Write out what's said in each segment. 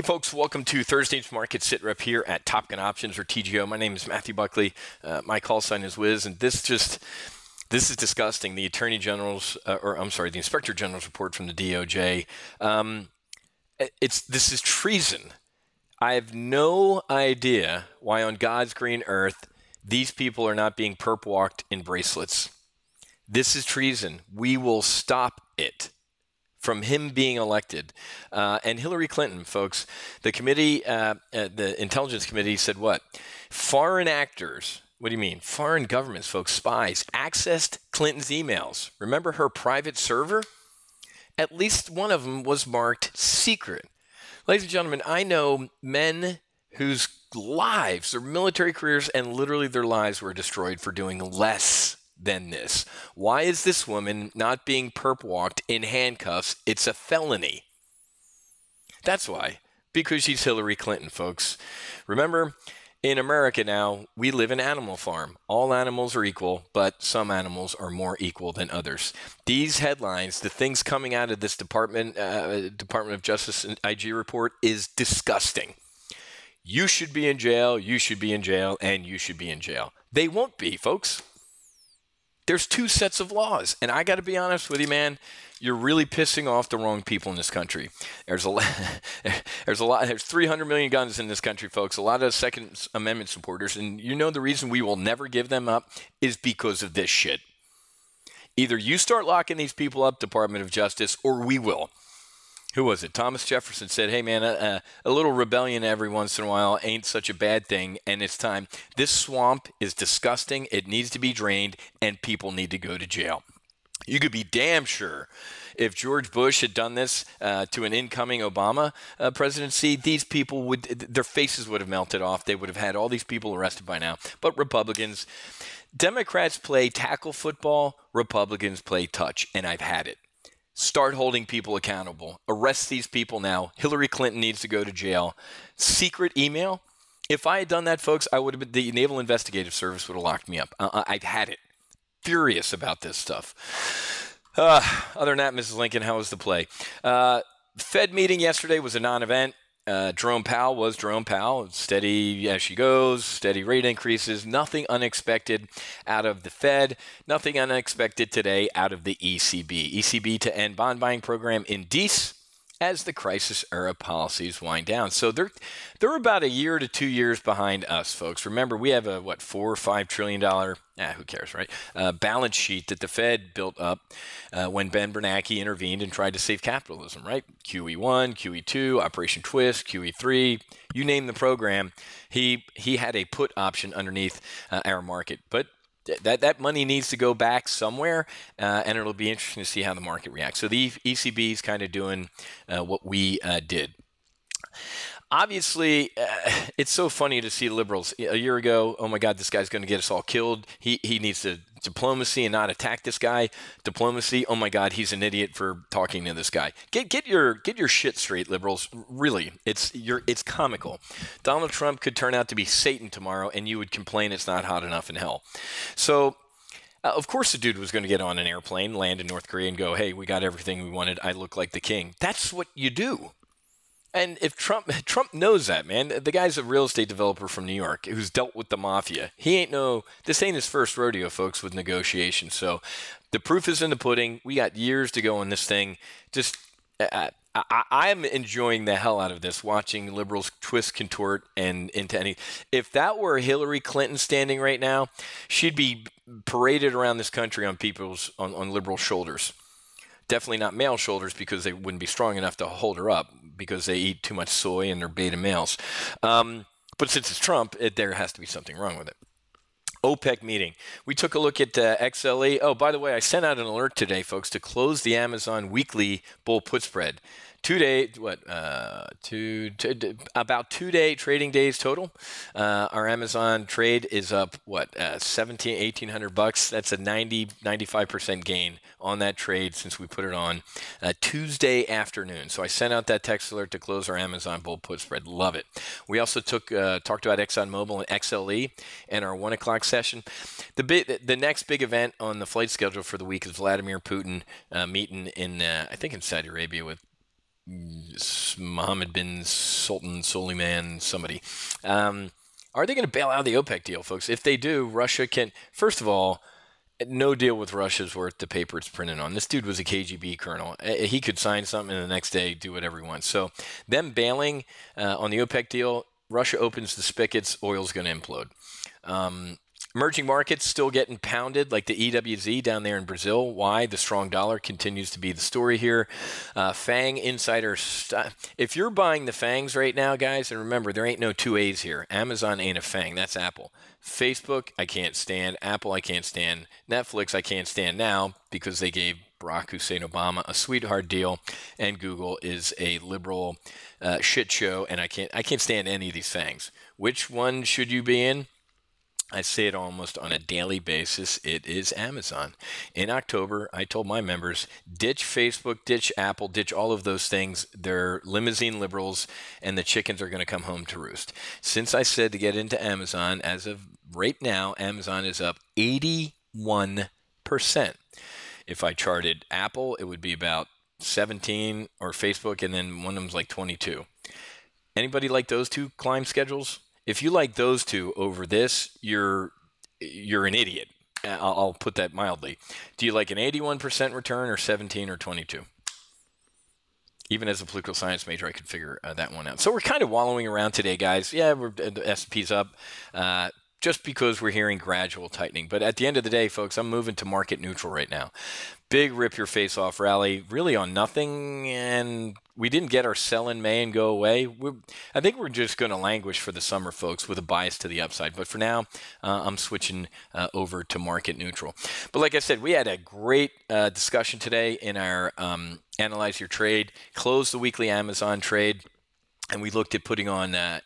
Hey folks, welcome to Thursday's Market SITREP here at Top Gun Options, or TGO. My name is Matthew Buckley. My call sign is Wiz, and this is disgusting. The Attorney General's, the Inspector General's report from the DOJ. This is treason. I have no idea why on God's green earth these people are not being perp walked in bracelets. This is treason. We will stop it from him being elected. And Hillary Clinton, folks, the committee, the Intelligence Committee said what? Foreign actors, what do you mean? Foreign governments, folks, spies, accessed Clinton's emails. Remember her private server? At least one of them was marked secret. Ladies and gentlemen, I know men whose lives, their military careers, and literally their lives were destroyed for doing less than this. Why is this woman not being perp walked in handcuffs? It's a felony. That's why. Because she's Hillary Clinton, folks. Remember, in America now, we live in Animal Farm. All animals are equal, but some animals are more equal than others. These headlines, the things coming out of this Department of Justice IG report is disgusting. You should be in jail, you should be in jail, and you should be in jail. They won't be, folks. There's two sets of laws, and I got to be honest with you, man. You're really pissing off the wrong people in this country. There's 300 million guns in this country, folks. A lot of Second Amendment supporters, and you know the reason we will never give them up is because of this shit. Either you start locking these people up, Department of Justice, or we will. Who was it? Thomas Jefferson said, hey, man, a little rebellion every once in a while ain't such a bad thing, and it's time. This swamp is disgusting. It needs to be drained, and people need to go to jail. You could be damn sure if George Bush had done this to an incoming Obama presidency, these people would, their faces would have melted off. They would have had all these people arrested by now. But Republicans, Democrats play tackle football, Republicans play touch, and I've had it. Start holding people accountable. Arrest these people now. Hillary Clinton needs to go to jail. Secret email. If I had done that, folks, I would have been, the Naval Investigative Service would have locked me up. I've had it. Furious about this stuff. Other than that, Mrs. Lincoln, how was the play? Fed meeting yesterday was a non-event. Jerome Powell was Jerome Powell. Steady as she goes, steady rate increases, nothing unexpected out of the Fed, nothing unexpected today out of the ECB. ECB to end bond buying program in Dece as the crisis era policies wind down. So they're about a year to 2 years behind us, folks. Remember, we have a, $4 or $5 trillion, who cares, right? Balance sheet that the Fed built up when Ben Bernanke intervened and tried to save capitalism, right? QE1, QE2, Operation Twist, QE3, you name the program. He had a put option underneath our market. But that money needs to go back somewhere, and it'll be interesting to see how the market reacts. So the ECB is kind of doing what we did. Obviously, it's so funny to see liberals. A year ago, oh my God, this guy's going to get us all killed. He needs to diplomacy and not attack this guy. Diplomacy, oh my God, he's an idiot for talking to this guy. Get your shit straight, liberals. Really, it's comical. Donald Trump could turn out to be Satan tomorrow, and you would complain it's not hot enough in hell. So, of course, the dude was going to get on an airplane, land in North Korea, and go, hey, we got everything we wanted. I look like the king. That's what you do. And if Trump knows that, man. The guy's a real estate developer from New York who's dealt with the mafia. This ain't his first rodeo, folks, with negotiations. So the proof is in the pudding. We got years to go on this thing. Just I'm enjoying the hell out of this, watching liberals twist, contort, and into any. If that were Hillary Clinton standing right now, she'd be paraded around this country on on liberal shoulders. Definitely not male shoulders, because they wouldn't be strong enough to hold her up because they eat too much soy and they're beta males. But since it's Trump, there has to be something wrong with it. OPEC meeting. We took a look at XLE. Oh, by the way, I sent out an alert today, folks, to close the Amazon weekly bull put spread. About 2 day trading days total. Our Amazon trade is up, $1,800. That's a 95% gain on that trade since we put it on Tuesday afternoon. So I sent out that text alert to close our Amazon bull put spread. Love it. We also talked about ExxonMobil and XLE in our 1 o'clock session. The next big event on the flight schedule for the week is Vladimir Putin meeting in, I think in Saudi Arabia with Mohammed bin Sultan Suleiman, somebody. Are they going to bail out of the OPEC deal, folks? If they do, Russia can, first of all, no deal with Russia is worth the paper it's printed on. This dude was a KGB colonel. He could sign something and the next day do whatever he wants. So them bailing on the OPEC deal, Russia opens the spigots, oil's going to implode. Emerging markets still getting pounded, like the EWZ down there in Brazil. Why? The strong dollar continues to be the story here. FANG insider, if you're buying the FANGs right now, guys, and remember, there ain't no two A's here. Amazon ain't a FANG. That's Apple. Facebook, I can't stand. Apple, I can't stand. Netflix, I can't stand now because they gave Barack Hussein Obama a sweetheart deal, and Google is a liberal shit show, and I can't stand any of these FANGs. Which one should you be in? I say it almost on a daily basis. It is Amazon. In October, I told my members, ditch Facebook, ditch Apple, ditch all of those things. They're limousine liberals, and the chickens are going to come home to roost. Since I said to get into Amazon, as of right now, Amazon is up 81%. If I charted Apple, it would be about 17, or Facebook, and then one of them's like 22. Anybody like those two climb schedules? If you like those two over this, you're an idiot. I'll put that mildly. Do you like an 81% return or 17 or 22? Even as a political science major, I could figure that one out. So we're kind of wallowing around today, guys. Yeah, the S&P's up just because we're hearing gradual tightening. But at the end of the day, folks, I'm moving to market neutral right now. Big rip your face off rally, really on nothing, and we didn't get our sell in May and go away. I think we're just going to languish for the summer, folks, with a bias to the upside. But for now, I'm switching over to market neutral. But like I said, we had a great discussion today in our Analyze Your Trade, close the weekly Amazon trade, and we looked at putting on a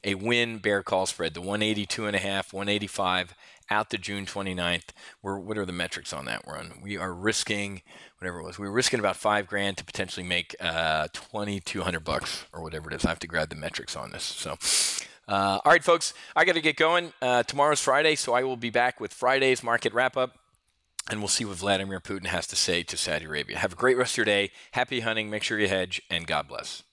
WYNN bear call spread, the 182.5, 185 out to June 29th. What are the metrics on that? We are risking whatever it was. We were risking about $5,000 to potentially make $2,200 or whatever it is. I have to grab the metrics on this. So, all right, folks, I got to get going. Tomorrow's Friday, so I will be back with Friday's market wrap up. And we'll see what Vladimir Putin has to say to Saudi Arabia. Have a great rest of your day. Happy hunting. Make sure you hedge, and God bless.